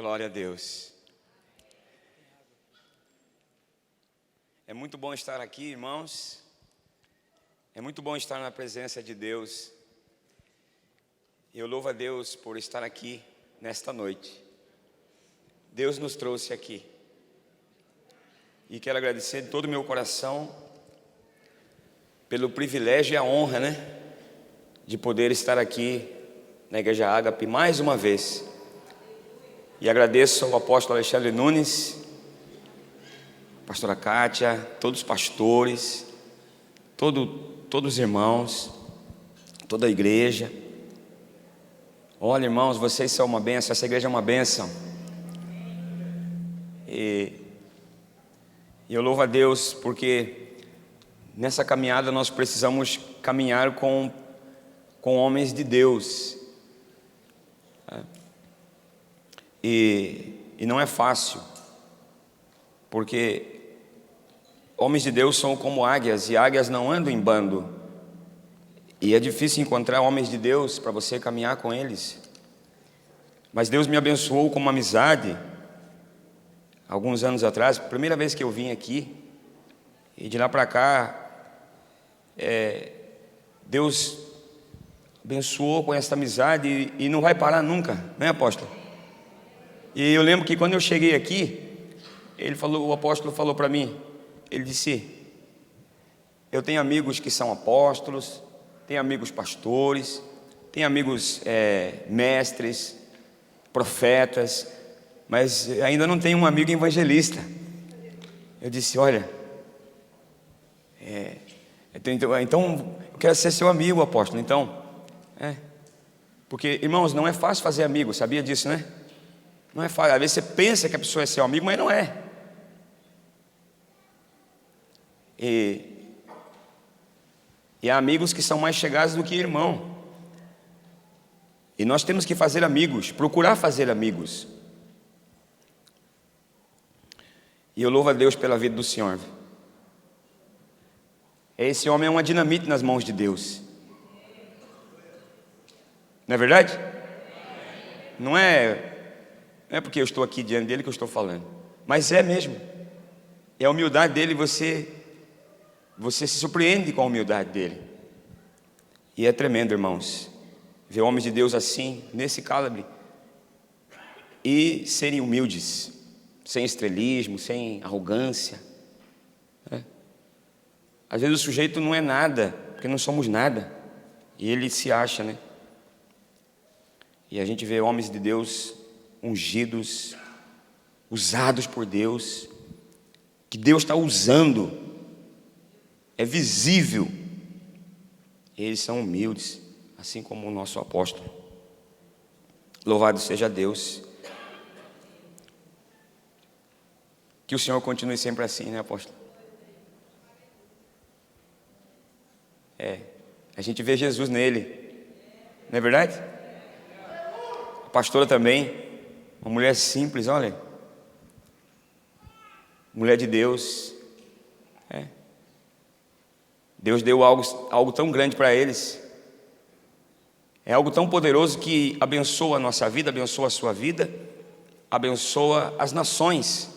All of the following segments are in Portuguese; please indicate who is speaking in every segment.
Speaker 1: Glória a Deus. É muito bom estar aqui, irmãos. É muito bom estar na presença de Deus. Eu louvo a Deus por estar aqui nesta noite. Deus nos trouxe aqui. E quero agradecer de todo o meu coração pelo privilégio e a honra, de poder estar aqui na Igreja Ágape mais uma vez. E agradeço ao apóstolo Alexandre Nunes, pastora Kátia, todos os pastores, todos os irmãos, toda a igreja. Olha, irmãos, vocês são uma bênção, essa igreja é uma bênção. E eu louvo a Deus porque nessa caminhada nós precisamos caminhar com homens de Deus. E não é fácil, porque homens de Deus são como águias, e águias não andam em bando. E é difícil encontrar homens de Deus para você caminhar com eles. Mas Deus me abençoou com uma amizade, alguns anos atrás, primeira vez que eu vim aqui, e de lá para cá, Deus abençoou com essa amizade e não vai parar nunca, né, apóstolo? E eu lembro que quando eu cheguei aqui, o apóstolo falou para mim, ele disse: eu tenho amigos que são apóstolos, tenho amigos pastores, tenho amigos mestres, profetas, mas ainda não tenho um amigo evangelista. Eu disse: olha, então eu quero ser seu amigo, apóstolo. Então, porque, irmãos, não é fácil fazer amigo, sabia disso, né? Não é fácil. Às vezes você pensa que a pessoa é seu amigo, mas não é. E há amigos que são mais chegados do que irmão. E nós temos que fazer amigos, procurar fazer amigos. E eu louvo a Deus pela vida do Senhor. Esse homem é uma dinamite nas mãos de Deus. Não é verdade? Não é porque eu estou aqui diante dele que eu estou falando, mas é mesmo. É a humildade dele, você se surpreende com a humildade dele. E é tremendo, irmãos, ver homens de Deus assim, nesse calibre, e serem humildes, sem estrelismo, sem arrogância. Às vezes o sujeito não é nada, porque não somos nada, e ele se acha, E a gente vê homens de Deus ungidos, usados por Deus, que Deus está usando, é visível. Eles são humildes, assim como o nosso apóstolo. Louvado seja Deus. Que o Senhor continue sempre assim, apóstolo? A gente vê Jesus nele, não é verdade? A pastora também, uma mulher simples, olha, mulher de Deus. Deus deu algo tão grande para eles. É algo tão poderoso que abençoa a nossa vida, abençoa a sua vida, abençoa as nações.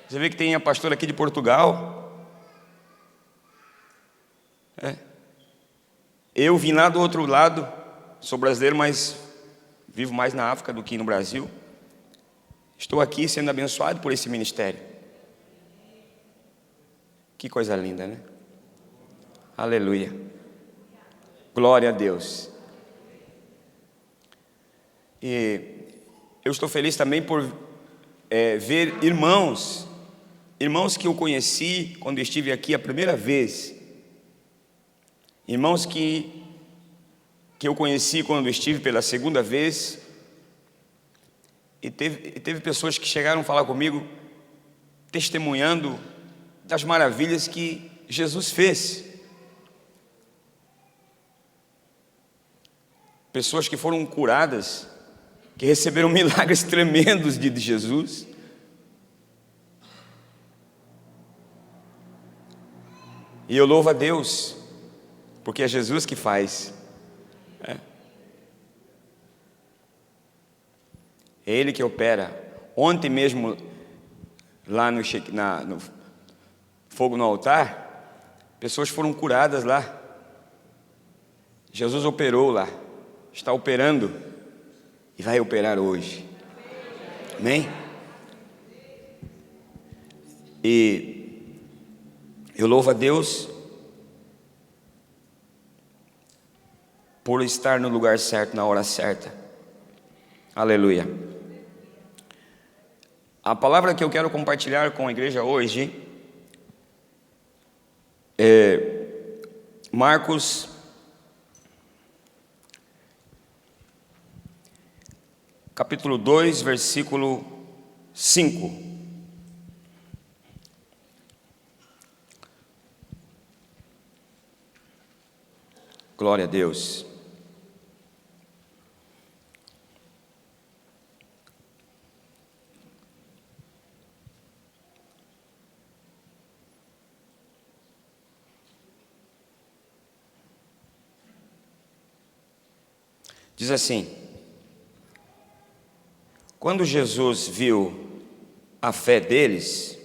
Speaker 1: Você vê que tem a pastora aqui de Portugal. Eu vim lá do outro lado, sou brasileiro, mas vivo mais na África do que no Brasil. Estou aqui sendo abençoado por esse ministério. Que coisa linda, né? Aleluia. Glória a Deus. E eu estou feliz também por ver irmãos que eu conheci quando estive aqui a primeira vez. Irmãos que eu conheci quando estive pela segunda vez. E teve pessoas que chegaram a falar comigo, testemunhando das maravilhas que Jesus fez. Pessoas que foram curadas, que receberam milagres tremendos de Jesus. E eu louvo a Deus, porque é Jesus que faz. É Ele que opera. Ontem mesmo, lá no fogo no altar, pessoas foram curadas lá. Jesus operou lá, está operando e vai operar hoje. Amém? E eu louvo a Deus por estar no lugar certo, na hora certa. Aleluia. A palavra que eu quero compartilhar com a igreja hoje é Marcos capítulo 2, versículo 5. Glória a Deus. Diz assim: quando Jesus viu a fé deles,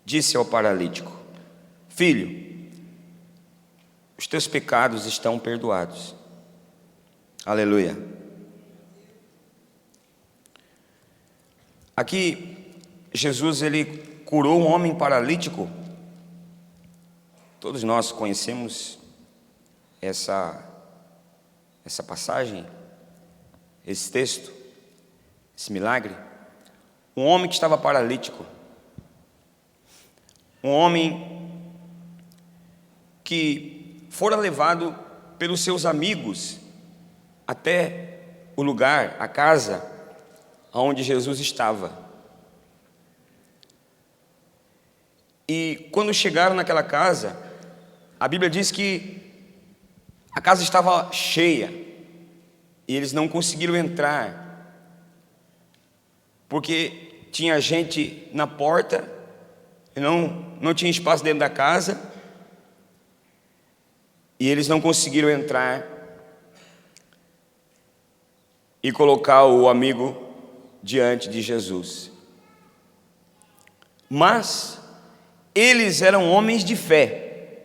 Speaker 1: disse ao paralítico: filho, os teus pecados estão perdoados. Aleluia. Aqui, Jesus, ele curou um homem paralítico. Todos nós conhecemos essa passagem, esse texto, esse milagre. Um homem que estava paralítico. Um homem que fora levado pelos seus amigos até o lugar, a casa onde Jesus estava. E quando chegaram naquela casa, a Bíblia diz que a casa estava cheia e eles não conseguiram entrar, porque tinha gente na porta e não tinha espaço dentro da casa. E eles não conseguiram entrar e colocar o amigo diante de Jesus. Mas eles eram homens de fé,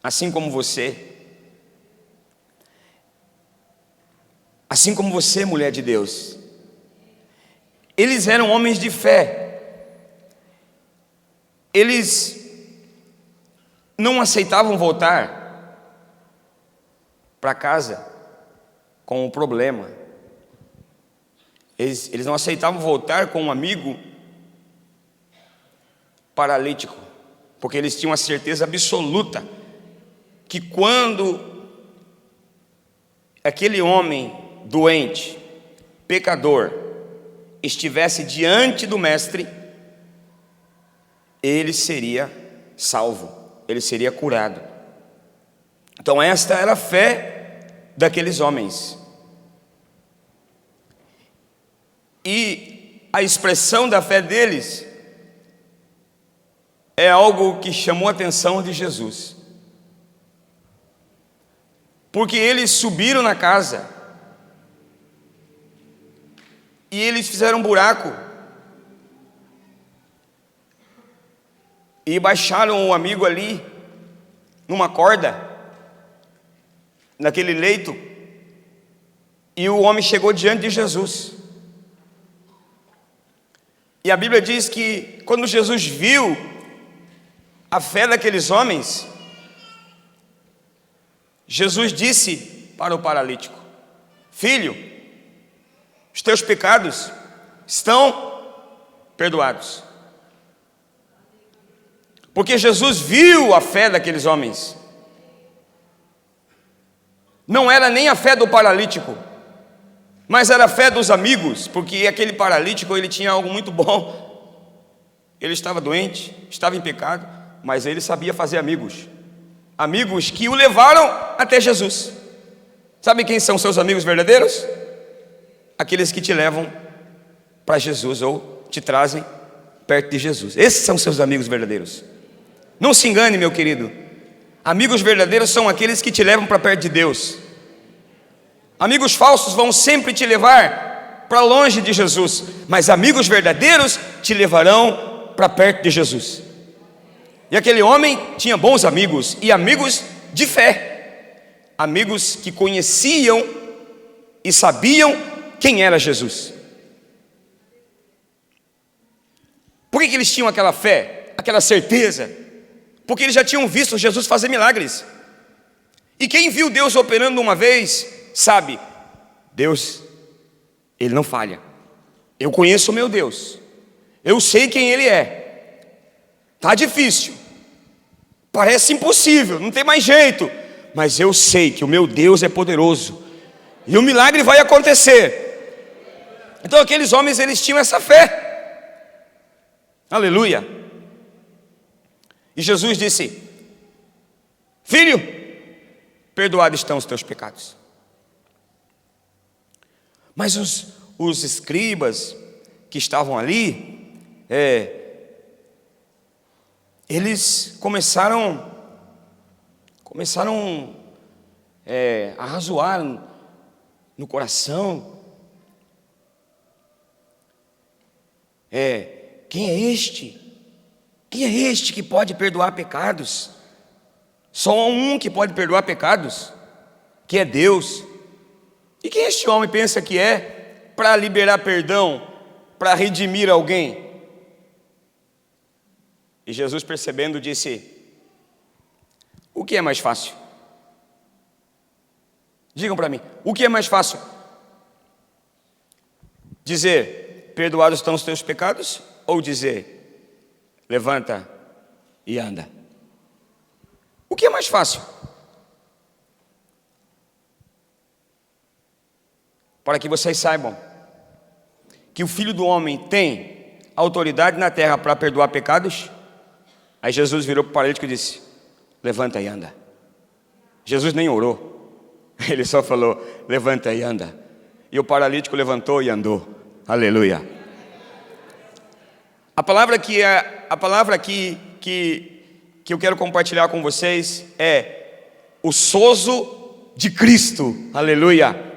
Speaker 1: assim como você. Assim como você, mulher de Deus. Eles eram homens de fé. Eles não aceitavam voltar para casa com o problema. Eles não aceitavam voltar com um amigo paralítico, porque eles tinham a certeza absoluta que quando aquele homem doente, pecador, estivesse diante do mestre, ele seria salvo. Ele seria curado. Então esta era a fé daqueles homens. E a expressão da fé deles é algo que chamou a atenção de Jesus. Porque eles subiram na casa e eles fizeram um buraco e baixaram o amigo ali numa corda, naquele leito, e o homem chegou diante de Jesus. E a Bíblia diz que quando Jesus viu a fé daqueles homens, Jesus disse para o paralítico: filho, os teus pecados estão perdoados. Porque Jesus viu a fé daqueles homens. Não era nem a fé do paralítico, mas era a fé dos amigos, porque aquele paralítico, ele tinha algo muito bom. Ele estava doente, estava em pecado, mas ele sabia fazer amigos. Amigos que o levaram até Jesus. Sabe quem são seus amigos verdadeiros? Aqueles que te levam para Jesus ou te trazem perto de Jesus. Esses são seus amigos verdadeiros. Não se engane, meu querido. Amigos verdadeiros são aqueles que te levam para perto de Deus. Amigos falsos vão sempre te levar para longe de Jesus, mas amigos verdadeiros te levarão para perto de Jesus. E aquele homem tinha bons amigos, e amigos de fé, amigos que conheciam e sabiam quem era Jesus. Por que eles tinham aquela fé, aquela certeza? Porque eles já tinham visto Jesus fazer milagres. E quem viu Deus operando uma vez, sabe, Deus, Ele não falha. Eu conheço o meu Deus, eu sei quem Ele é. Está difícil, parece impossível, não tem mais jeito, mas eu sei que o meu Deus é poderoso, e o milagre vai acontecer. Então aqueles homens, eles tinham essa fé. Aleluia. E Jesus disse: filho, perdoados estão os teus pecados. Mas os escribas que estavam ali, eles começaram a razoar no coração. Quem é este? Quem é este que pode perdoar pecados? Só há um que pode perdoar pecados, que é Deus. E quem este homem pensa que é para liberar perdão, para redimir alguém? E Jesus, percebendo, disse: o que é mais fácil? Digam para mim, o que é mais fácil? Dizer, perdoados estão os teus pecados? Ou dizer, levanta e anda? O que é mais fácil? Para que vocês saibam que o Filho do Homem tem autoridade na terra para perdoar pecados. Aí Jesus virou para o paralítico e disse: levanta e anda. Jesus nem orou, ele só falou: levanta e anda. E o paralítico levantou e andou. Aleluia. A palavra que eu quero compartilhar com vocês é o sozo de Cristo. Aleluia.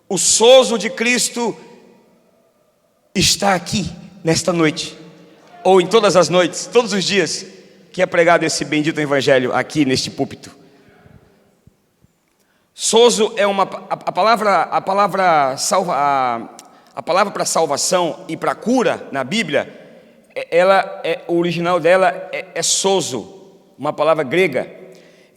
Speaker 1: O sozo de Cristo está aqui nesta noite, ou em todas as noites, todos os dias que é pregado esse bendito evangelho aqui neste púlpito. Sozo é a palavra para salvação e para cura na Bíblia, o original dela é sozo, uma palavra grega.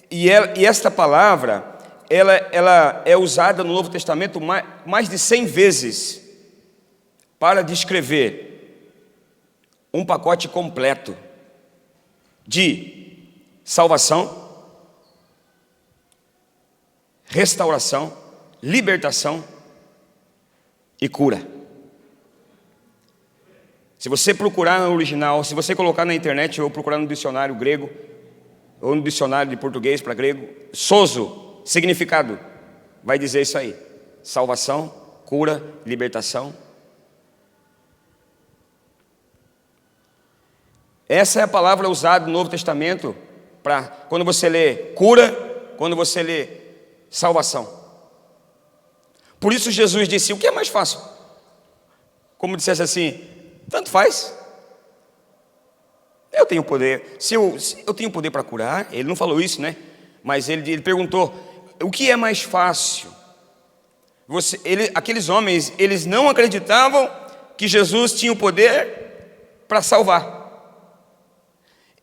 Speaker 1: E esta palavra, ela é usada no Novo Testamento mais de 100 vezes para descrever um pacote completo de salvação, restauração, libertação e cura. Se você procurar no original, se você colocar na internet ou procurar no dicionário grego ou no dicionário de português para grego, sozo, significado, vai dizer isso aí: salvação, cura, libertação. Essa é a palavra usada no Novo Testamento para quando você lê cura, quando você lê salvação. Por isso Jesus disse: o que é mais fácil? Como dissesse assim, tanto faz. Eu tenho poder. Se eu tenho poder para curar, ele não falou isso, né? Mas ele perguntou: o que é mais fácil? Aqueles homens, eles não acreditavam que Jesus tinha o poder para salvar.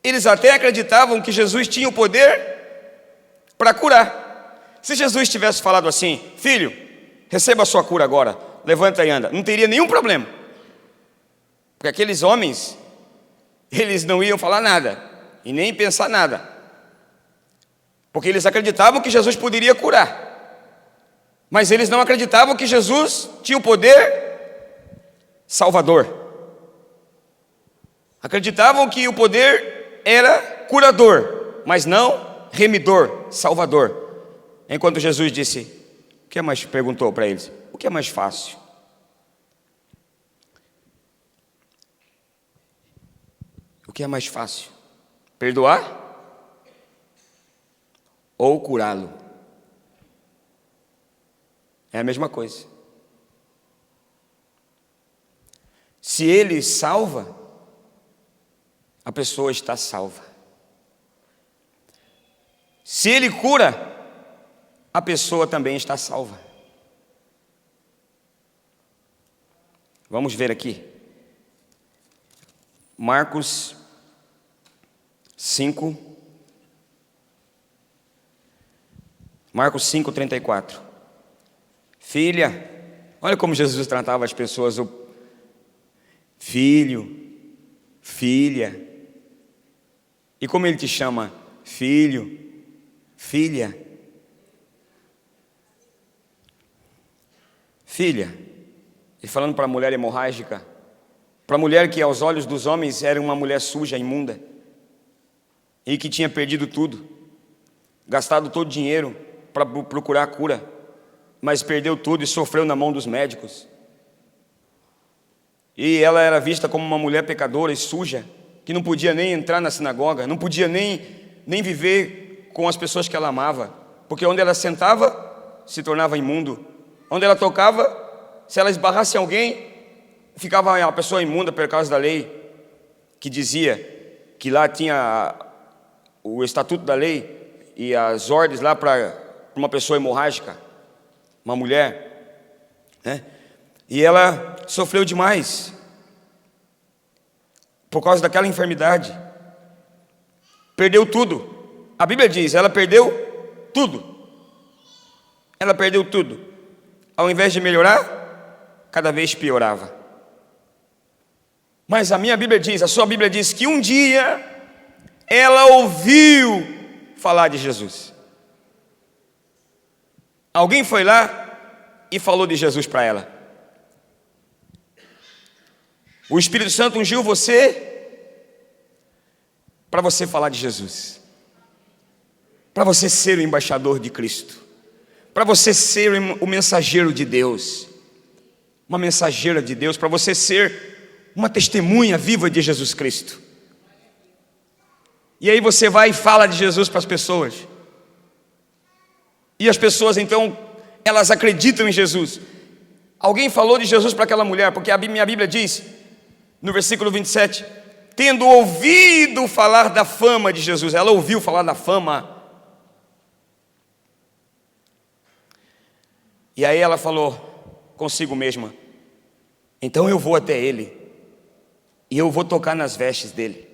Speaker 1: Eles até acreditavam que Jesus tinha o poder para curar. Se Jesus tivesse falado assim: filho, receba a sua cura agora, levanta e anda, não teria nenhum problema. Porque aqueles homens, eles não iam falar nada e nem pensar nada, porque eles acreditavam que Jesus poderia curar, mas eles não acreditavam que Jesus tinha o poder salvador. Acreditavam que o poder era curador, mas não remidor, salvador. Enquanto Jesus disse: o que é mais, perguntou para eles, o que é mais fácil? O que é mais fácil? Perdoar ou curá-lo? É a mesma coisa. Se Ele salva, a pessoa está salva. Se Ele cura, a pessoa também está salva. Vamos ver aqui. Marcos 5. Marcos 5:34. Filha, olha como Jesus tratava as pessoas, o filho, filha. E como Ele te chama? Filho, filha. Filha. E falando para a mulher hemorrágica, para a mulher que aos olhos dos homens era uma mulher suja, imunda, e que tinha perdido tudo, gastado todo o dinheiro para procurar a cura, mas perdeu tudo e sofreu na mão dos médicos. E ela era vista como uma mulher pecadora e suja, que não podia nem entrar na sinagoga, não podia nem viver com as pessoas que ela amava, porque onde ela sentava, se tornava imundo. Onde ela tocava, se ela esbarrasse em alguém, ficava a pessoa imunda por causa da lei, que dizia que lá tinha o estatuto da lei e as ordens lá para uma pessoa hemorrágica, uma mulher, né? E ela sofreu demais por causa daquela enfermidade. Perdeu tudo. A Bíblia diz, ela perdeu tudo. Ela perdeu tudo. Ao invés de melhorar, cada vez piorava. Mas a minha Bíblia diz, a sua Bíblia diz que um dia ela ouviu falar de Jesus. Alguém foi lá e falou de Jesus para ela. O Espírito Santo ungiu você para você falar de Jesus, para você ser o embaixador de Cristo, para você ser o mensageiro de Deus, uma mensageira de Deus, para você ser uma testemunha viva de Jesus Cristo. E aí você vai e fala de Jesus para as pessoas, e as pessoas então, elas acreditam em Jesus. Alguém falou de Jesus para aquela mulher, porque a minha Bíblia diz, no versículo 27, tendo ouvido falar da fama de Jesus, ela ouviu falar da fama. E aí ela falou consigo mesma, então eu vou até ele, e eu vou tocar nas vestes dele.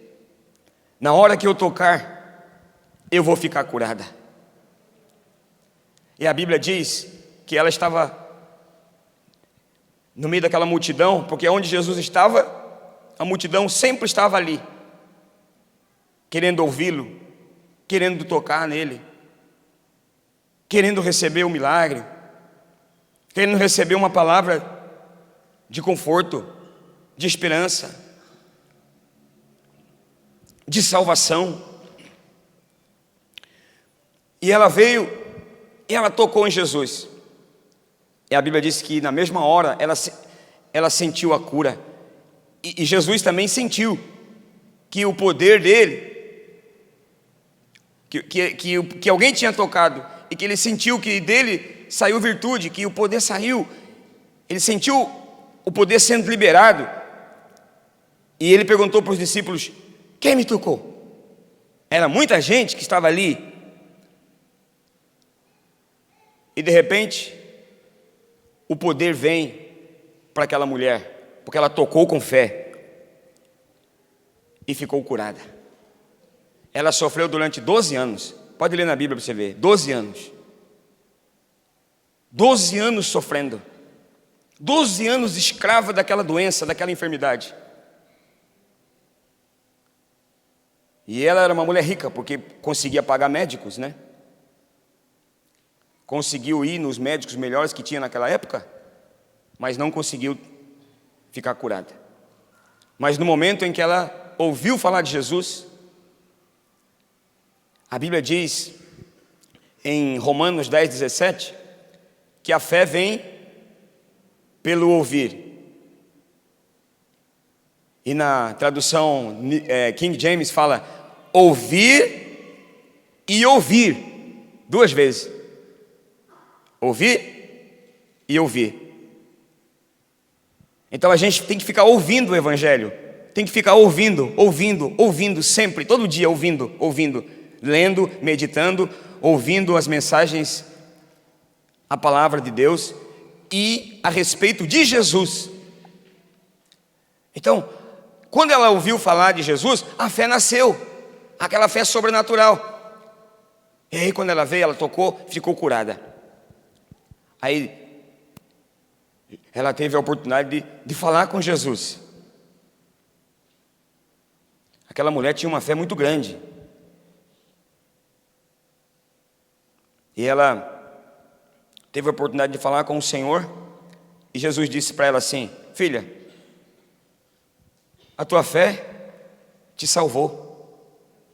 Speaker 1: Na hora que eu tocar, eu vou ficar curada. E a Bíblia diz que ela estava no meio daquela multidão, porque onde Jesus estava, a multidão sempre estava ali, querendo ouvi-lo, querendo tocar nele, querendo receber o milagre, querendo receber uma palavra de conforto, de esperança, de salvação. E ela veio e ela tocou em Jesus. E a Bíblia diz que na mesma hora ela sentiu a cura. E Jesus também sentiu que o poder dele, que alguém tinha tocado, e que ele sentiu que dele saiu virtude, que o poder saiu. Ele sentiu o poder sendo liberado. E ele perguntou para os discípulos, quem me tocou? Era muita gente que estava ali. E de repente, o poder vem para aquela mulher, porque ela tocou com fé e ficou curada. Ela sofreu durante 12 anos. Pode ler na Bíblia para você ver. 12 anos. 12 anos sofrendo. 12 anos escrava daquela doença, daquela enfermidade. E ela era uma mulher rica, porque conseguia pagar médicos, né? Conseguiu ir nos médicos melhores que tinha naquela época, mas não conseguiu ficar curada. Mas no momento em que ela ouviu falar de Jesus, a Bíblia diz em Romanos 10:17 que a fé vem pelo ouvir. E na tradução King James fala ouvir e ouvir, 2 vezes. Ouvir e ouvir. Então a gente tem que ficar ouvindo o Evangelho, tem que ficar ouvindo sempre, todo dia ouvindo, lendo, meditando, ouvindo as mensagens, a palavra de Deus e a respeito de Jesus. Então, quando ela ouviu falar de Jesus, a fé nasceu, aquela fé sobrenatural. E aí quando ela veio, ela tocou, ficou curada. Aí ela teve a oportunidade de falar com Jesus. Aquela mulher tinha uma fé muito grande. E ela teve a oportunidade de falar com o Senhor. E Jesus disse para ela assim: filha, a tua fé te salvou.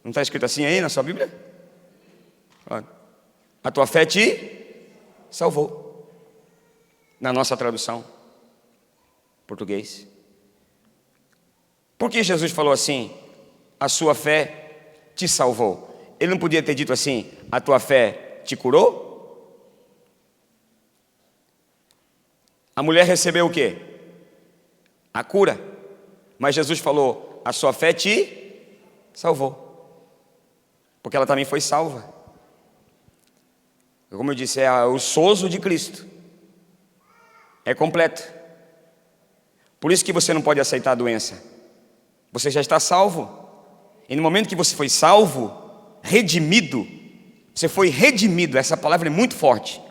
Speaker 1: Não está escrito assim aí na sua Bíblia? A tua fé te salvou. Na nossa tradução português. Por que Jesus falou assim: a sua fé te salvou? Ele não podia ter dito assim: a tua fé te curou? A mulher recebeu o quê? A cura. Mas Jesus falou: a sua fé te salvou. Porque ela também foi salva. Como eu disse, é o sozo de Cristo. É completo. Por isso que você não pode aceitar a doença. Você já está salvo. E no momento que você foi salvo, redimido, você foi redimido, essa palavra é muito forte.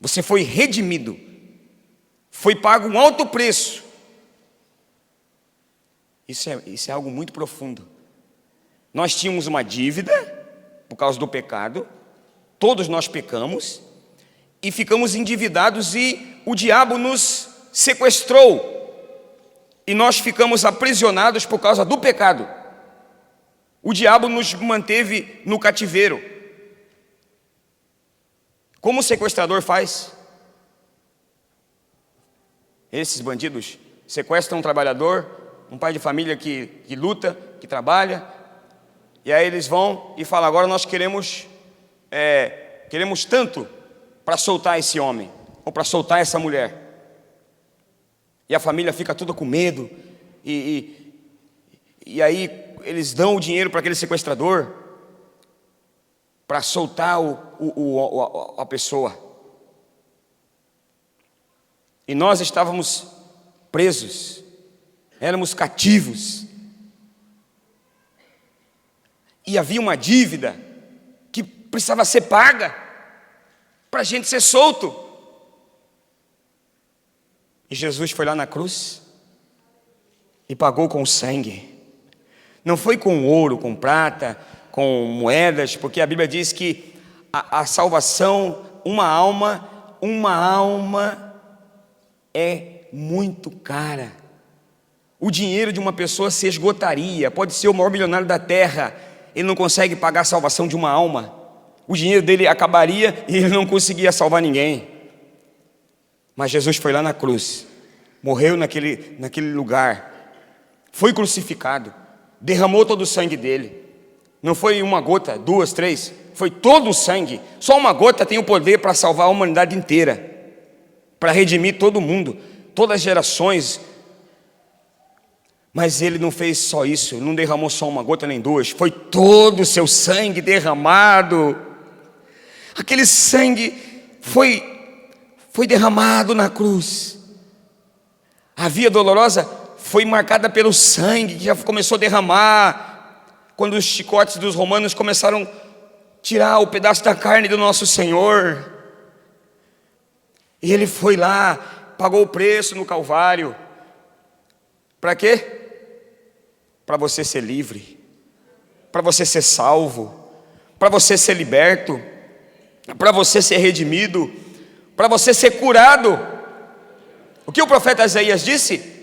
Speaker 1: Você foi redimido. Foi pago um alto preço. Isso é algo muito profundo. Nós tínhamos uma dívida por causa do pecado. Todos nós pecamos e ficamos endividados e o diabo nos sequestrou. E nós ficamos aprisionados por causa do pecado. O diabo nos manteve no cativeiro. Como o sequestrador faz? Esses bandidos sequestram um trabalhador, um pai de família que luta, que trabalha, e aí eles vão e falam: agora nós queremos tanto para soltar esse homem, ou para soltar essa mulher. E a família fica toda com medo, e aí eles dão o dinheiro para aquele sequestrador, para soltar a pessoa. E nós estávamos presos, éramos cativos. E havia uma dívida que precisava ser paga para a gente ser solto. E Jesus foi lá na cruz e pagou com sangue. Não foi com ouro, com prata, com moedas, porque a Bíblia diz que a salvação, uma alma é muito cara. O dinheiro de uma pessoa se esgotaria, pode ser o maior milionário da terra, ele não consegue pagar a salvação de uma alma. O dinheiro dele acabaria e ele não conseguia salvar ninguém. Mas Jesus foi lá na cruz, morreu naquele lugar, foi crucificado, derramou todo o sangue dele. Não foi uma gota, 2, 3, foi todo o sangue. Só uma gota tem o poder para salvar a humanidade inteira, para redimir todo mundo, todas as gerações. Mas ele não fez só isso, ele não derramou só uma gota nem 2, foi todo o seu sangue derramado. Aquele sangue foi derramado na cruz. A via dolorosa foi marcada pelo sangue que já começou a derramar quando os chicotes dos romanos começaram a tirar o pedaço da carne do nosso Senhor. E ele foi lá, pagou o preço no Calvário. Para quê? Para você ser livre, para você ser salvo, para você ser liberto, para você ser redimido, para você ser curado. O que o profeta Isaías disse?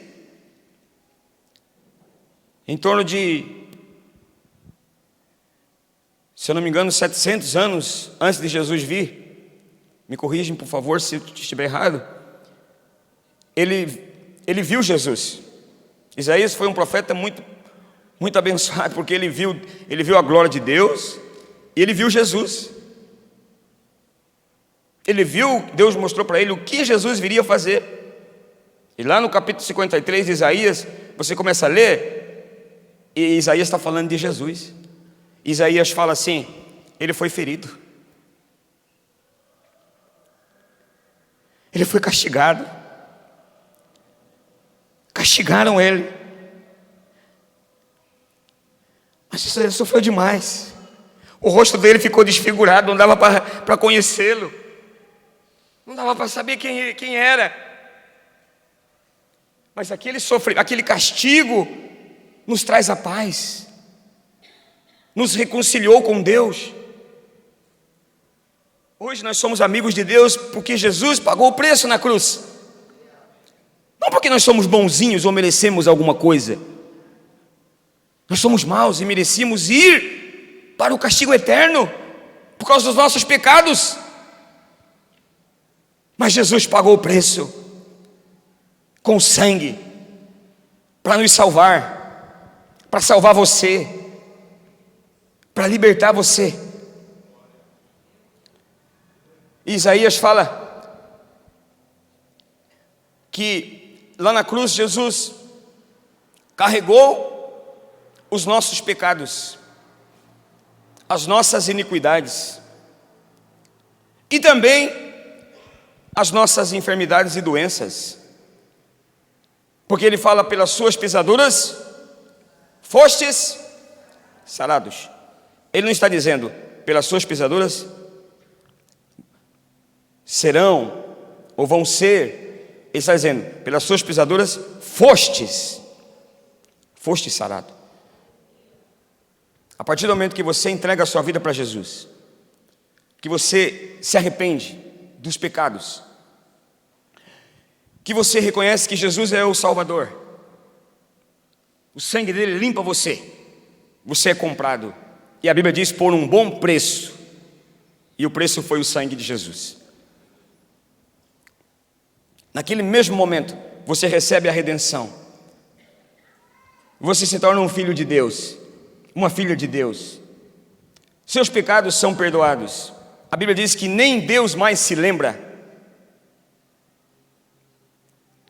Speaker 1: Em torno de, se eu não me engano, 700 anos antes de Jesus vir, me corrigem por favor se eu estiver errado, ele viu Jesus. Isaías foi um profeta muito abençoado, porque ele viu a glória de Deus e ele viu Jesus. Ele viu, Deus mostrou para ele o que Jesus viria fazer. E lá no capítulo 53 de Isaías, você começa a ler, e Isaías está falando de Jesus. Isaías fala assim: ele foi ferido, ele foi castigado, castigaram ele, mas ele sofreu demais. O rosto dele ficou desfigurado, não dava para conhecê-lo, não dava para saber quem era. Mas aquele castigo nos traz a paz, nos reconciliou com Deus. Hoje nós somos amigos de Deus porque Jesus pagou o preço na cruz. Não porque nós somos bonzinhos ou merecemos alguma coisa. Nós somos maus e merecíamos ir para o castigo eterno por causa dos nossos pecados. Mas Jesus pagou o preço com sangue para nos salvar, para salvar você, para libertar você. Isaías fala que lá na cruz Jesus carregou os nossos pecados, as nossas iniquidades e também as nossas enfermidades e doenças. Porque ele fala: pelas suas pisaduras fostes sarados. Ele não está dizendo pelas suas pisaduras serão ou vão ser. Ele está dizendo pelas suas pisaduras fostes sarado. A partir do momento que você entrega a sua vida para Jesus, que você se arrepende dos pecados, que você reconhece que Jesus é o Salvador, o sangue dele limpa você, você é comprado, e a Bíblia diz por um bom preço, e o preço foi o sangue de Jesus. Naquele mesmo momento você recebe a redenção, você se torna um filho de Deus, uma filha de Deus, seus pecados são perdoados. A Bíblia diz que nem Deus mais se lembra.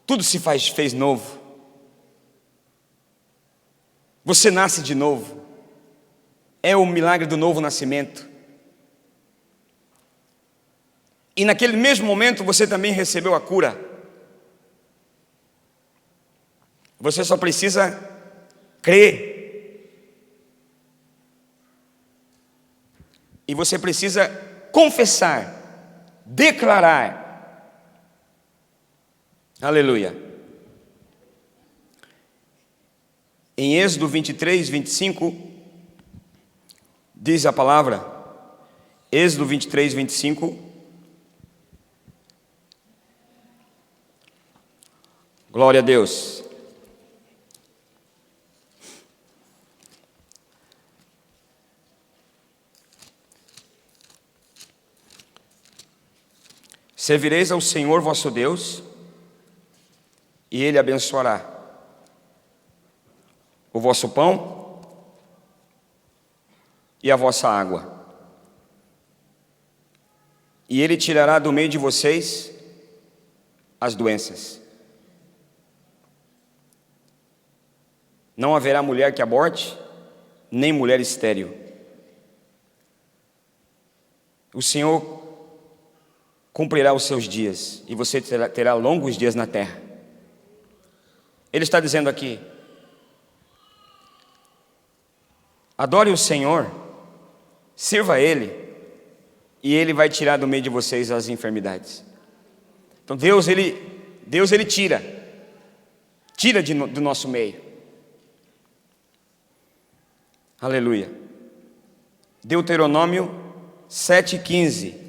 Speaker 1: Tudo fez novo. Você nasce de novo. É o milagre do novo nascimento. E naquele mesmo momento você também recebeu a cura. Você só precisa crer. E você precisa confessar, declarar. Aleluia. Em Êxodo 23, 25, diz a palavra, Êxodo 23, 25, glória a Deus. Servireis ao Senhor vosso Deus, e Ele abençoará o vosso pão e a vossa água. E Ele tirará do meio de vocês as doenças. Não haverá mulher que aborte, nem mulher estéril. O Senhor cumprirá os seus dias, e você terá longos dias na terra. Ele está dizendo aqui: adore o Senhor, sirva a Ele, e Ele vai tirar do meio de vocês as enfermidades. Então Deus ele tira do nosso meio. Aleluia. Deuteronômio 7,15.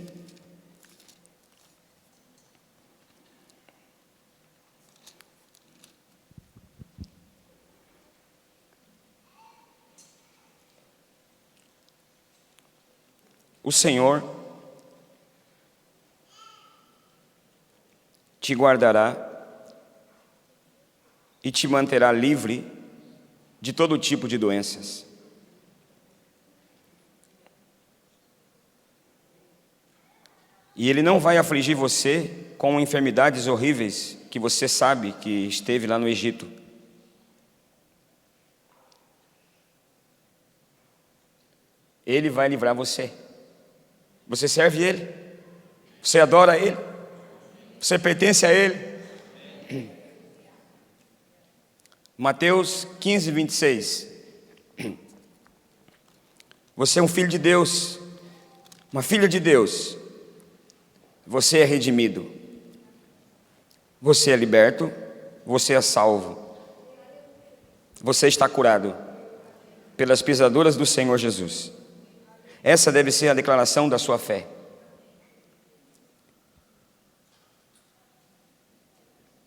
Speaker 1: O Senhor te guardará e te manterá livre de todo tipo de doenças. E Ele não vai afligir você com enfermidades horríveis que você sabe que esteve lá no Egito. Ele vai livrar você. Você serve Ele, você adora Ele, você pertence a Ele. Mateus 15, 26. Você é um filho de Deus, uma filha de Deus. Você é redimido, você é liberto, você é salvo, você está curado pelas pisaduras do Senhor Jesus. Essa deve ser a declaração da sua fé.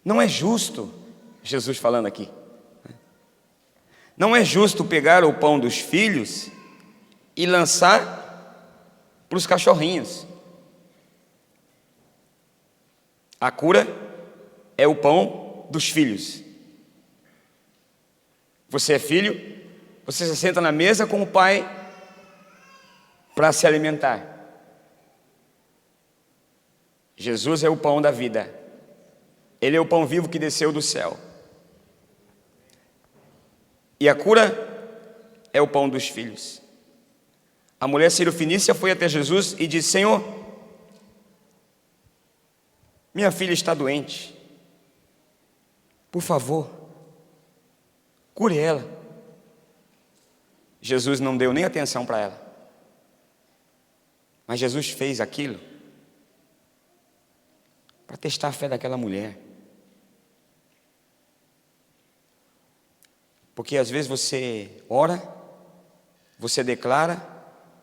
Speaker 1: Não é justo, Jesus falando aqui, não é justo pegar o pão dos filhos e lançar para os cachorrinhos. A cura é o pão dos filhos. Você é filho, você se senta na mesa com o pai para se alimentar. Jesus é o pão da vida. Ele é o pão vivo que desceu do céu. E a cura é o pão dos filhos. A mulher cirofenícia foi até Jesus e disse: Senhor, minha filha está doente. Por favor, cure ela. Jesus não deu nem atenção para ela. Mas Jesus fez aquilo para testar a fé daquela mulher. Porque às vezes você ora, você declara,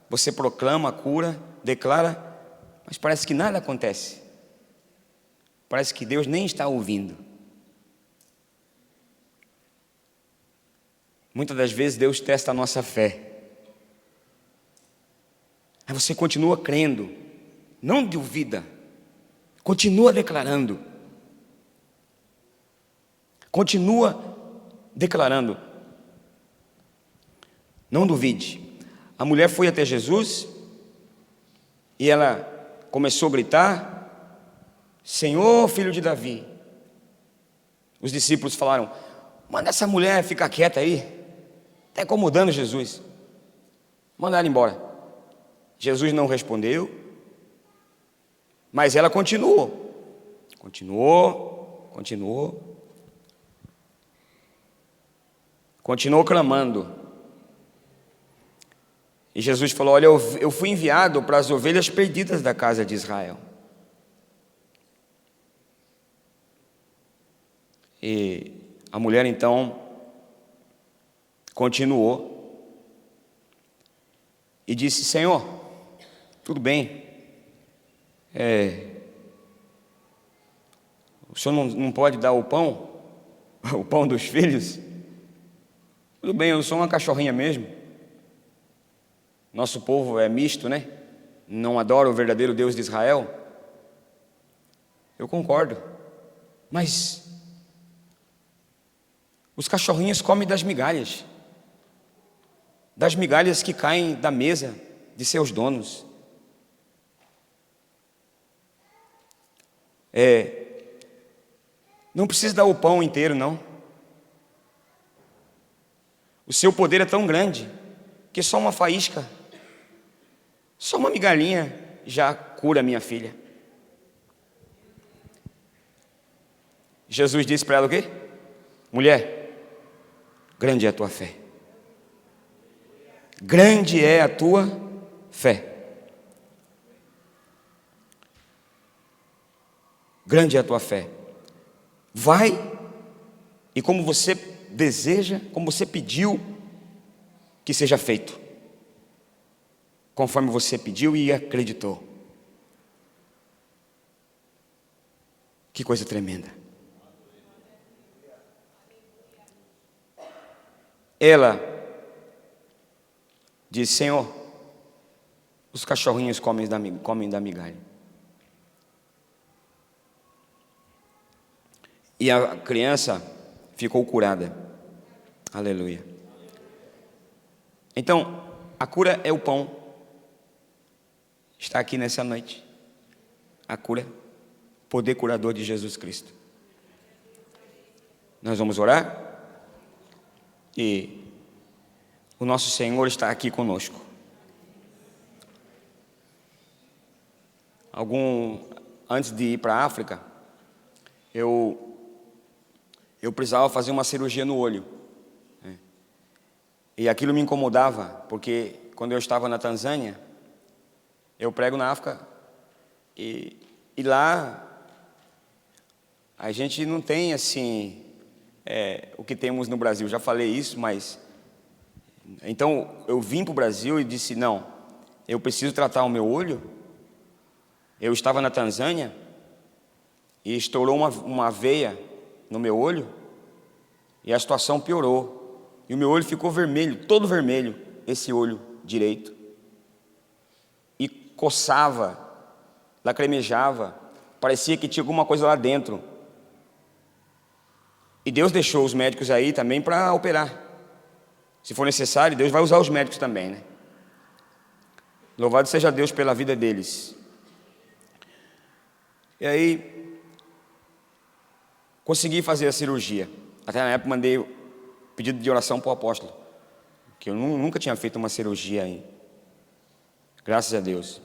Speaker 1: você proclama a cura, declara, mas parece que nada acontece. Parece que Deus nem está ouvindo. Muitas das vezes Deus testa a nossa fé. Aí você continua crendo, não duvida, continua declarando. Continua declarando. Não duvide. A mulher foi até Jesus e ela começou a gritar: Senhor, filho de Davi. Os discípulos falaram: manda essa mulher ficar quieta aí, está incomodando Jesus, manda ela embora. Jesus não respondeu, mas ela continuou clamando. E Jesus falou: olha, eu fui enviado para as ovelhas perdidas da casa de Israel. E a mulher então continuou e disse: Senhor, tudo bem, o senhor não pode dar o pão dos filhos? Tudo bem, eu sou uma cachorrinha mesmo. Nosso povo é misto, né? Não adora o verdadeiro Deus de Israel. Eu concordo, mas os cachorrinhos comem das migalhas que caem da mesa de seus donos. Não precisa dar o pão inteiro, não. O seu poder é tão grande que só uma faísca, só uma migalhinha já cura minha filha. Jesus disse para ela o quê? Mulher, grande é a tua fé. Grande é a tua fé. Grande é a tua fé. Vai, e como você deseja, como você pediu, que seja feito, conforme você pediu e acreditou. Que coisa tremenda. Ela disse: Senhor, os cachorrinhos comem da migalha. E a criança ficou curada. Aleluia. Então, a cura é o pão. Está aqui nessa noite. a cura, poder curador de Jesus Cristo. Nós vamos orar e o nosso Senhor está aqui conosco. Antes de ir para a África, eu precisava fazer uma cirurgia no olho. E aquilo me incomodava, porque quando eu estava na Tanzânia, eu prego na África, e lá a gente não tem assim o que temos no Brasil. Já falei isso, mas então eu vim para o Brasil e disse: não, eu preciso tratar o meu olho. Eu estava na Tanzânia e estourou uma veia no meu olho e a situação piorou. E o meu olho ficou vermelho, todo vermelho, esse olho direito. E coçava, lacrimejava, parecia que tinha alguma coisa lá dentro. E Deus deixou os médicos aí também para operar. Se for necessário, Deus vai usar os médicos também, né? Louvado seja Deus pela vida deles. E aí, consegui fazer a cirurgia. Até na época mandei pedido de oração para o apóstolo, que eu nunca tinha feito uma cirurgia aí. Graças a Deus.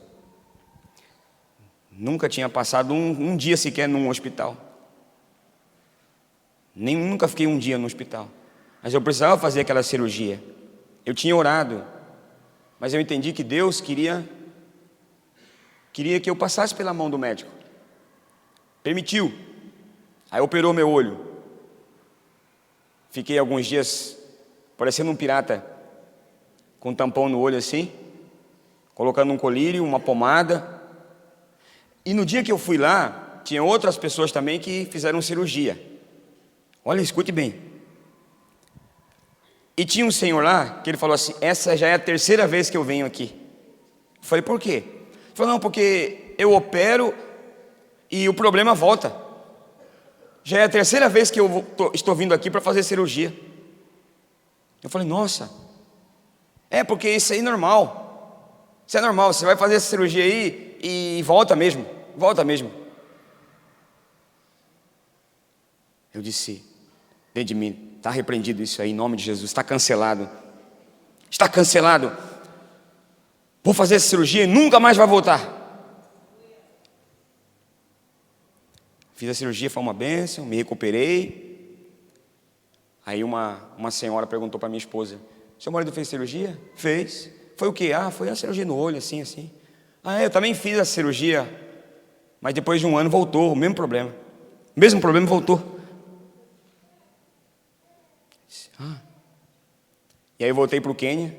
Speaker 1: Nunca tinha passado um dia sequer num hospital. Nunca fiquei um dia no hospital. Mas eu precisava fazer aquela cirurgia. Eu tinha orado, mas eu entendi que Deus queria que eu passasse pela mão do médico. Permitiu. Aí operou meu olho. Fiquei alguns dias parecendo um pirata, com um tampão no olho assim, colocando um colírio, uma pomada. E no dia que eu fui lá, tinha outras pessoas também que fizeram cirurgia. Olha, escute bem. E tinha um senhor lá, que ele falou assim: essa já é a terceira vez que eu venho aqui. Eu falei: por quê? Ele falou: não, porque eu opero e o problema volta. Já é a terceira vez que eu estou vindo aqui para fazer cirurgia. Eu falei: nossa, porque isso aí é normal. Isso é normal, você vai fazer essa cirurgia aí e volta mesmo, volta mesmo. Eu disse dentro de mim: está repreendido isso aí, em nome de Jesus, está cancelado. Está cancelado. Vou fazer essa cirurgia e nunca mais vai voltar. Fiz a cirurgia, foi uma bênção, me recuperei. Aí uma senhora perguntou para minha esposa: seu marido fez cirurgia? Fez. Foi o quê? Foi a cirurgia no olho, assim, assim. Eu também fiz a cirurgia, mas depois de um ano voltou, o mesmo problema. O mesmo problema voltou. E aí eu voltei para o Quênia,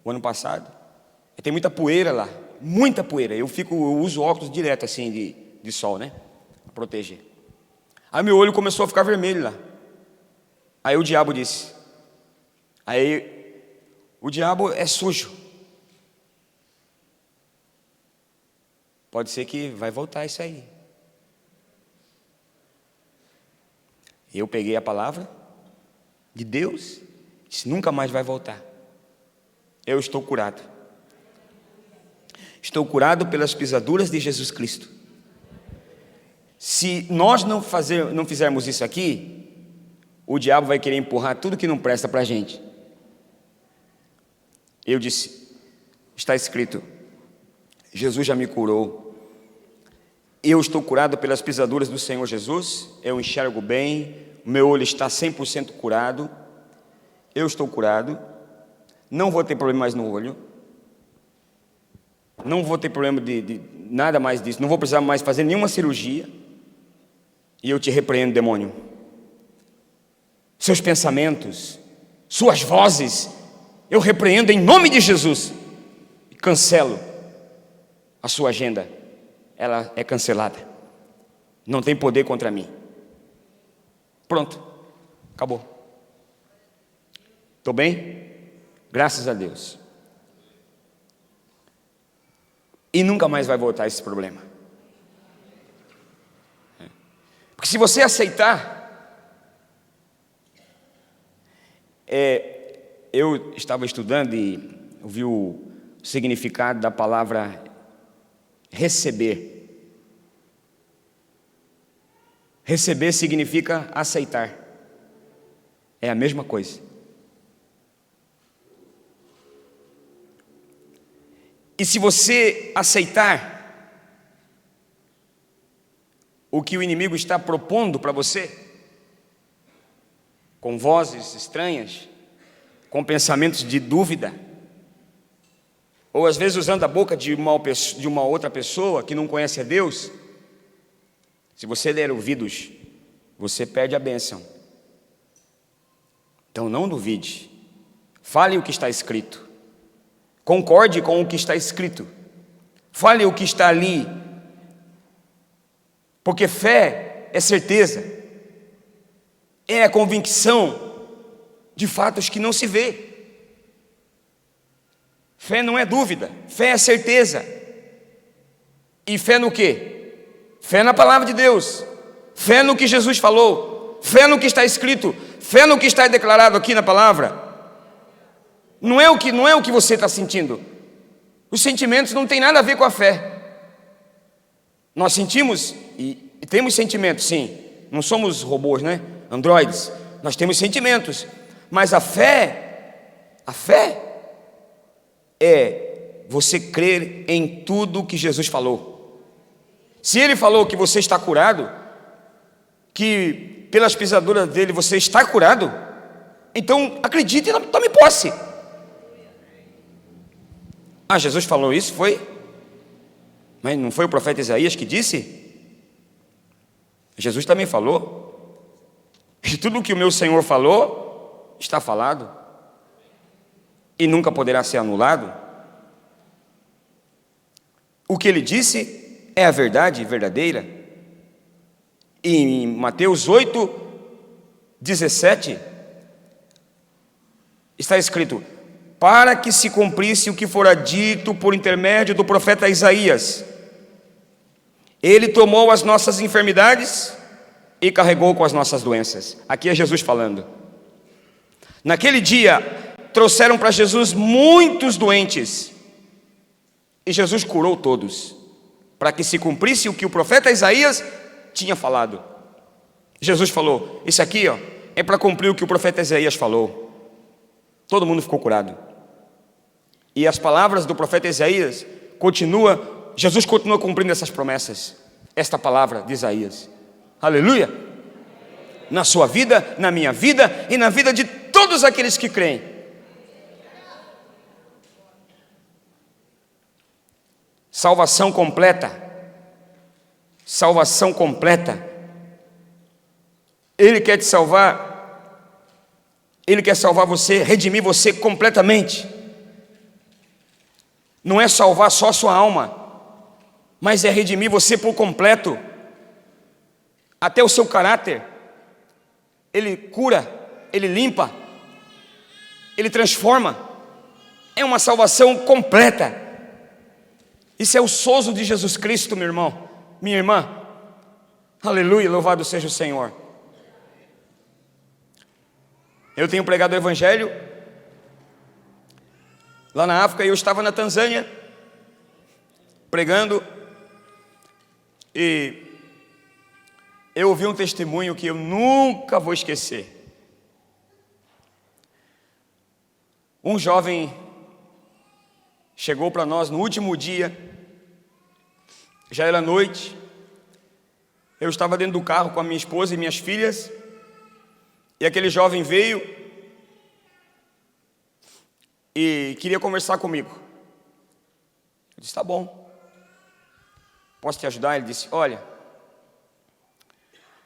Speaker 1: o ano passado. E tem muita poeira lá, muita poeira. Eu uso óculos direto assim de sol, né? Proteger. Aí meu olho começou a ficar vermelho lá. Aí o diabo disse: o diabo é sujo. Pode ser que vai voltar isso aí. Eu peguei a palavra de Deus, disse: nunca mais vai voltar. Eu estou curado. Estou curado pelas pisaduras de Jesus Cristo. Se nós não fizermos isso aqui, o diabo vai querer empurrar tudo que não presta para a gente. Eu disse: está escrito, Jesus já me curou. Eu estou curado pelas pisaduras do Senhor Jesus. Eu enxergo bem, o meu olho está 100% curado. Eu estou curado, não vou ter problema mais no olho. Não vou ter problema de nada mais disso. Não vou precisar mais fazer nenhuma cirurgia. E eu te repreendo, demônio. Seus pensamentos, suas vozes, eu repreendo em nome de Jesus. E cancelo a sua agenda. Ela é cancelada. Não tem poder contra mim. Pronto. Acabou. Estou bem? Graças a Deus. E nunca mais vai voltar esse problema. Porque se você aceitar, eu estava estudando e ouvi o significado da palavra receber. Receber significa aceitar. É a mesma coisa. E se você aceitar o que o inimigo está propondo para você, com vozes estranhas, com pensamentos de dúvida, ou às vezes usando a boca de uma outra pessoa que não conhece a Deus, se você der ouvidos, você perde a bênção. Então não duvide, fale o que está escrito, concorde com o que está escrito, fale o que está ali, porque fé é certeza, é a convicção de fatos que não se vê. Fé não é dúvida, fé é certeza. E fé no quê? Fé na palavra de Deus, fé no que Jesus falou, fé no que está escrito, fé no que está declarado aqui na palavra. Não é o que você está sentindo. Os sentimentos não têm nada a ver com a fé. Nós sentimos e temos sentimentos, sim. Não somos robôs, né? Androides. Nós temos sentimentos. Mas a fé é você crer em tudo que Jesus falou. Se Ele falou que você está curado, que pelas pisaduras dele você está curado, então acredite e tome posse. Ah, Jesus falou isso, foi? Mas não foi o profeta Isaías que disse? Jesus também falou. E tudo que o meu Senhor falou, está falado. E nunca poderá ser anulado. O que ele disse é a verdade verdadeira. E em Mateus 8:17 está escrito: para que se cumprisse o que fora dito por intermédio do profeta Isaías. Ele tomou as nossas enfermidades e carregou com as nossas doenças. Aqui é Jesus falando. Naquele dia, trouxeram para Jesus muitos doentes, e Jesus curou todos, para que se cumprisse o que o profeta Isaías tinha falado. Jesus falou: isso aqui é para cumprir o que o profeta Isaías falou. Todo mundo ficou curado. E as palavras do profeta Isaías Jesus continua cumprindo essas promessas, esta palavra de Isaías. Aleluia! Na sua vida, na minha vida e na vida de todos aqueles que creem. Salvação completa. Salvação completa. Ele quer te salvar. Ele quer salvar você, redimir você completamente. Não é salvar só a sua alma, mas é redimir você por completo. Até o seu caráter. Ele cura, Ele limpa, Ele transforma. É uma salvação completa. Isso é o sozo de Jesus Cristo, meu irmão, minha irmã. Aleluia, louvado seja o Senhor. Eu tenho pregado o Evangelho lá na África, e eu estava na Tanzânia pregando, e eu ouvi um testemunho que eu nunca vou esquecer. Um jovem chegou para nós no último dia, já era noite, eu estava dentro do carro com a minha esposa e minhas filhas, e aquele jovem veio e queria conversar comigo. Eu disse: tá bom, posso te ajudar? Ele disse: olha,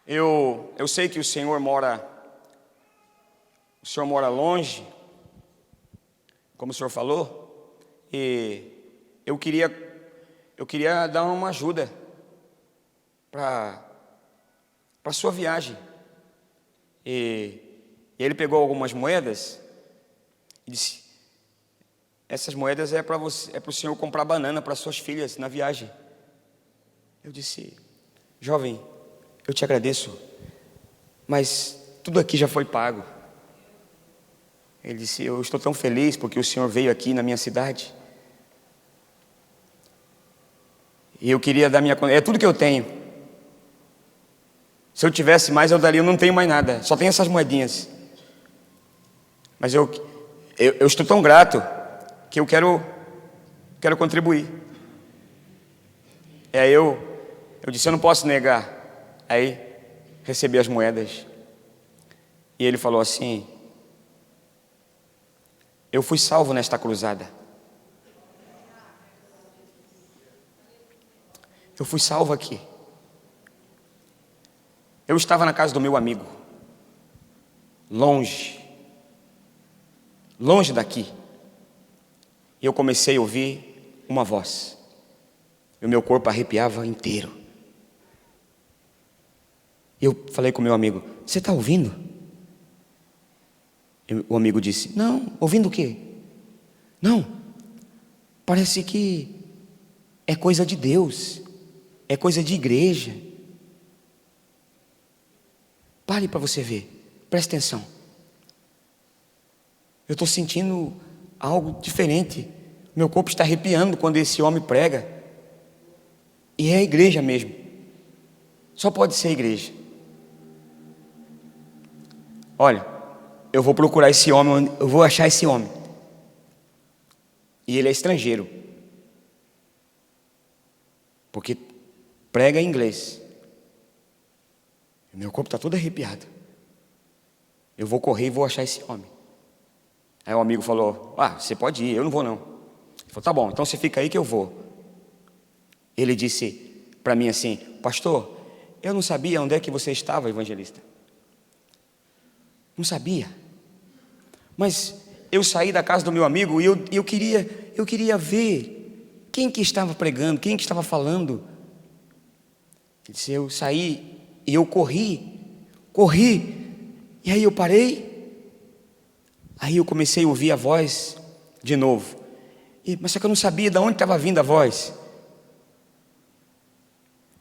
Speaker 1: eu sei que o senhor mora longe, como o senhor falou, e eu queria dar uma ajuda para a sua viagem. E ele pegou algumas moedas e disse: essas moedas é para você, é para o senhor comprar banana para suas filhas na viagem. Eu disse: jovem, eu te agradeço, mas tudo aqui já foi pago. Ele disse: eu estou tão feliz porque o senhor veio aqui na minha cidade, e eu queria dar é tudo que eu tenho. Se eu tivesse mais, eu daria. Eu não tenho mais nada, só tenho essas moedinhas. Mas eu estou tão grato que eu quero contribuir. E aí eu disse, eu não posso negar. Aí recebi as moedas. E ele falou assim: eu fui salvo nesta cruzada. Eu fui salvo aqui. Eu estava na casa do meu amigo, longe daqui. E eu comecei a ouvir uma voz. E o meu corpo arrepiava inteiro. Eu falei com o meu amigo: você está ouvindo? E o amigo disse: não. Ouvindo o quê? Não, parece que é coisa de Deus, é coisa de igreja. Pare para você ver, presta atenção. Eu estou sentindo algo diferente. Meu corpo está arrepiando quando esse homem prega. E é a igreja mesmo. Só pode ser a igreja. Olha, eu vou procurar esse homem, eu vou achar esse homem. E ele é estrangeiro, porque prega em inglês. Meu corpo está todo arrepiado. Eu vou correr e vou achar esse homem. Aí o amigo falou: você pode ir, eu não vou não. Ele falou: tá bom, então você fica aí que eu vou. Ele disse para mim assim: pastor, eu não sabia onde é que você estava, evangelista. Não sabia. Mas eu saí da casa do meu amigo e eu queria ver quem que estava pregando, quem que estava falando. Ele disse: eu saí e eu corri, e aí eu parei, aí eu comecei a ouvir a voz de novo, mas só que eu não sabia de onde estava vindo a voz.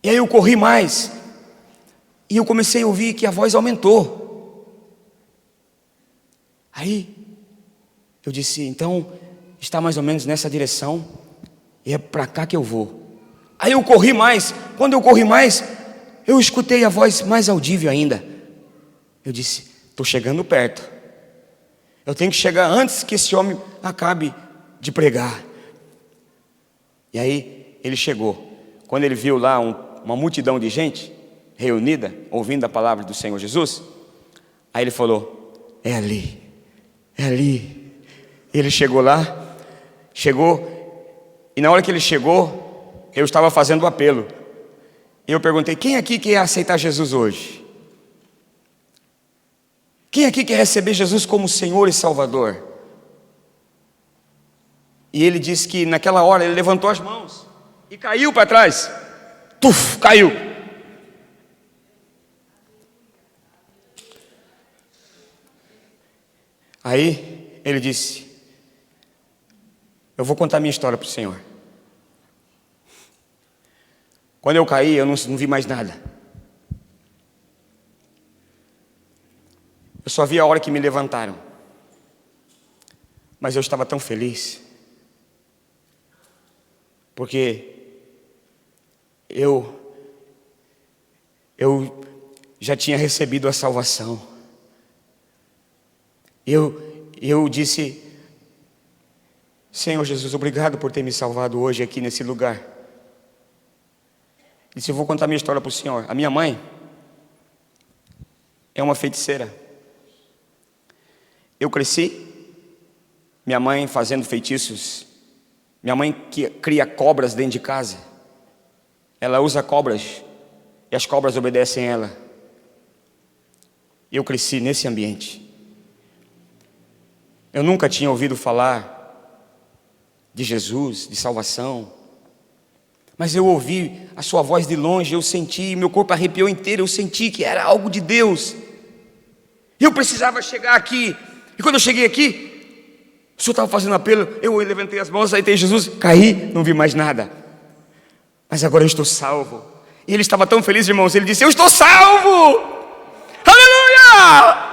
Speaker 1: E aí eu corri mais, e eu comecei a ouvir que a voz aumentou. Aí eu disse: então está mais ou menos nessa direção, e é para cá que eu vou. Aí eu corri mais. Quando eu corri mais, eu escutei a voz mais audível ainda. Eu disse: estou chegando perto. Eu tenho que chegar antes que esse homem acabe de pregar. E aí ele chegou. Quando ele viu lá uma multidão de gente reunida, ouvindo a palavra do Senhor Jesus, aí ele falou: é ali. Ele chegou lá, e na hora que ele chegou, eu estava fazendo o apelo. E eu perguntei: quem aqui quer aceitar Jesus hoje? Quem aqui quer receber Jesus como Senhor e Salvador? E ele disse que naquela hora ele levantou as mãos e caiu para trás. Caiu. Aí ele disse: eu vou contar minha história para o Senhor. Quando eu caí, eu não vi mais nada. Eu só vi a hora que me levantaram. Mas eu estava tão feliz, porque eu já tinha recebido a salvação. Eu disse: Senhor Jesus, obrigado por ter me salvado hoje aqui nesse lugar. Disse: eu vou contar minha história para o Senhor. A minha mãe é uma feiticeira. Eu cresci, minha mãe fazendo feitiços. Minha mãe que cria cobras dentro de casa. Ela usa cobras e as cobras obedecem a ela. Eu cresci nesse ambiente. Eu nunca tinha ouvido falar de Jesus, de salvação. Mas eu ouvi a sua voz de longe, eu senti, meu corpo arrepiou inteiro, eu senti que era algo de Deus. E eu precisava chegar aqui. E quando eu cheguei aqui, o Senhor estava fazendo apelo, eu levantei as mãos, aceitei Jesus, caí, não vi mais nada. Mas agora eu estou salvo. E ele estava tão feliz, irmãos, ele disse: eu estou salvo! Aleluia!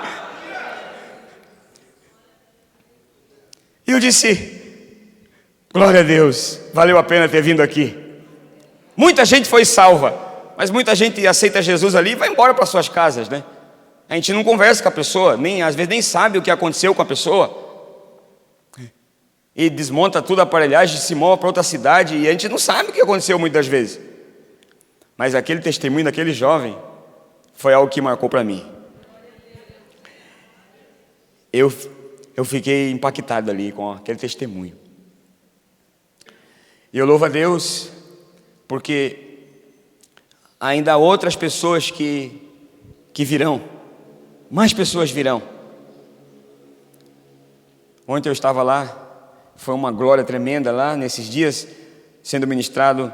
Speaker 1: E eu disse: glória a Deus, valeu a pena ter vindo aqui. Muita gente foi salva, Mas muita gente aceita Jesus ali e vai embora para suas casas, né? A gente não conversa com a pessoa, às vezes nem sabe o que aconteceu com a pessoa. E desmonta tudo a aparelhagem, se move para outra cidade, e a gente não sabe o que aconteceu muitas vezes. Mas aquele testemunho daquele jovem foi algo que marcou para mim. Eu fiquei impactado ali com aquele testemunho. E eu louvo a Deus, porque ainda há outras pessoas que virão. Mais pessoas virão. Ontem eu estava lá, foi uma glória tremenda lá, nesses dias, sendo ministrado,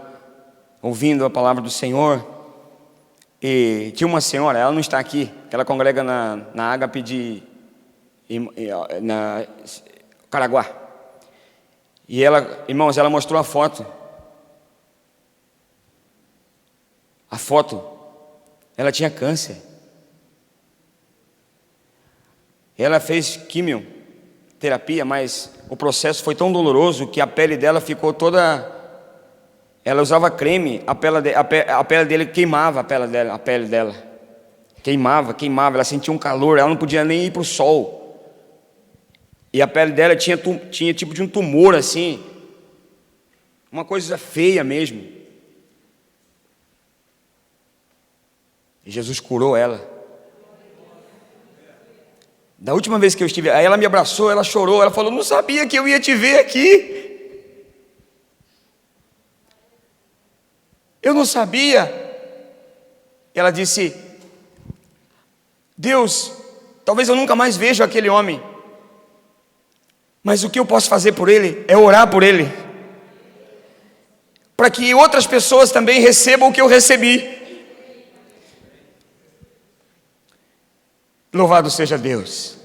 Speaker 1: ouvindo a palavra do Senhor. E tinha uma senhora, ela não está aqui, que ela congrega na Ágape de na Caraguá. E ela, irmãos, ela mostrou a foto. A foto, ela tinha câncer. Ela fez quimioterapia, mas o processo foi tão doloroso que a pele dela ficou toda... Ela usava creme, a pele dele queimava, a pele dela. Queimava, ela sentia um calor, ela não podia nem ir para o sol. E a pele dela tinha tipo de um tumor assim, uma coisa feia mesmo. E Jesus curou ela. Da última vez que eu estive, aí ela me abraçou, ela chorou, ela falou: não sabia que eu ia te ver aqui. Eu não sabia. Ela disse: Deus, talvez eu nunca mais veja aquele homem, mas o que eu posso fazer por ele é orar por ele, para que outras pessoas também recebam o que eu recebi. Louvado seja Deus.